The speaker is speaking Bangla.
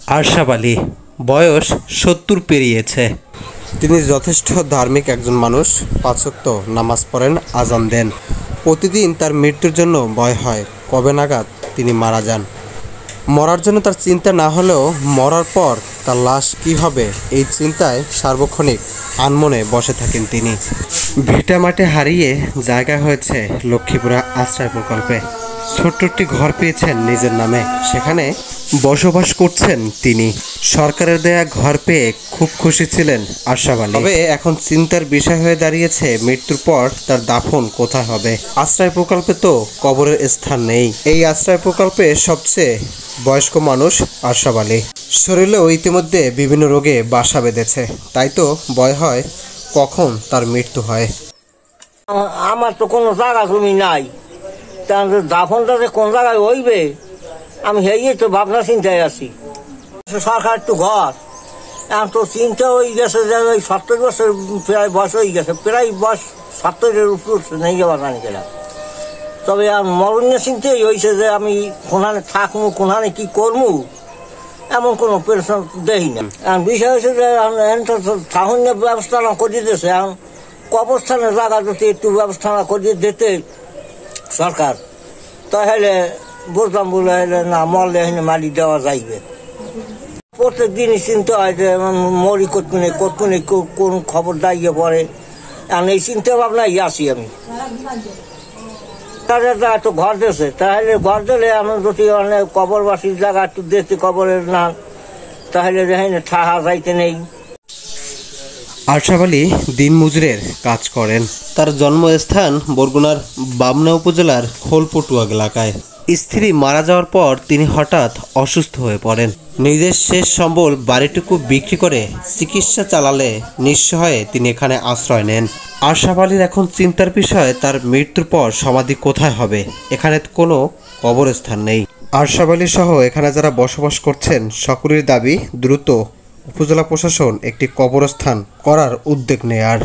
আরশাব আলী বয়স ৭০ পেরিয়েছে। তিনি যথেষ্ট ধার্মিক একজন মানুষ। ৫ ওয়াক্ত নামাজ পড়েন, আজান দেন। প্রতিদিন তার মৃত্যুর জন্য ভয় হয়, কবে নাগাদ তিনি মারা যান। মরার জন্য তার চিন্তা না হলেও মরার পর তার লাশ কী হবে এই চিন্তায় সার্বক্ষণিক আনমনে বসে থাকেন তিনি। ভিটা মাটি হারিয়ে জায়গা হয়েছে লক্ষ্মীপুরা আশ্রয় প্রকল্পে। ছোট্ট একটি ঘর পেয়েছেন নিজের নামে, সেখানে বসবাস করছেন তিনি। সরকারের দেয়া ঘর পেয়ে খুব খুশি ছিলেন আরশাব আলী। তবে এখন চিন্তার বিষয় হয়ে দাঁড়িয়েছে মৃত্যুর পর তার দাফন কোথায় হবে। আশ্রয় প্রকল্পে তো কবরের স্থান নেই। এই আশ্রয় প্রকল্পে সবচেয়ে বয়স্ক মানুষ আরশাব আলী। শরীরেও ইতিমধ্যে বিভিন্ন রোগে বাসা বেঁধেছে, তাই তো ভয় হয় কখন তার মৃত্যু হয়। আমার তো কোনো জায়গা জমি নাই, দাফনটা যে কোন জায়গায় হইবে আমি এই তো ভাবনা চিন্তায় আছি। সরকার একটু ঘর এখন তো চিন্তা হয়ে গেছে যে ওই ৭০ বছর প্রায় বয়স হয়ে গেছে, প্রায় বয়স ৭০-এর উপর নেই যাবার জানি গেলাম। তবে মরণীয় চিন্তাই হয়েছে যে আমি কোনখানে থাকবো, কোনখানে কি করবো, এমন কোনো পেরেশান দেখি না। এখন বিষয় হয়েছে যে থাকুনের ব্যবস্থা না করিয়ে দিয়েছে। এখন কবরস্থানের জায়গা যদি একটু ব্যবস্থা না করিয়ে দিতে সরকার, তাহলে বুঝলাম বলে না মরলে এখানে মাটি দেওয়া যাইবে। প্রত্যেক দিনই চিন্তা হয় যে মরি কতক্ষণে কোন খবর দাঁড়িয়ে পড়ে। এখন এই চিন্তা ভাবনাই আসি আমি। তাদের একটু ঘর দিয়েছে, তাহলে ঘর দিলে আমি যদি অনেক কবরবাসীর জায়গা একটু দেখতে কবরের না, তাহলে এখানে ঠাহা যাইতে নেই। আরশাব আলী দিনমজুরের কাজ করেন। তার জন্মস্থান বরগুনার বামনা উপজেলার খোলপটুয়া এলাকায়। স্ত্রী মারা যাওয়ার পর তিনি হঠাৎ অসুস্থ হয়ে পড়েন। নিজের শেষ সম্বল বাড়িটুকু বিক্রি করে চিকিৎসা চালালে নিঃস্ব হয়ে তিনি এখানে আশ্রয় নেন। আরশাব আলীর এখন চিন্তার বিষয় তার মৃত্যুর পর সমাধি কোথায় হবে। এখানে কোনো কবরস্থান নেই। আরশাব আলী সহ এখানে যারা বসবাস করছেন সকলের দাবি দ্রুত উপজেলা প্রশাসন একটি কবরস্থান করার উদ্যোগ নেয়ার।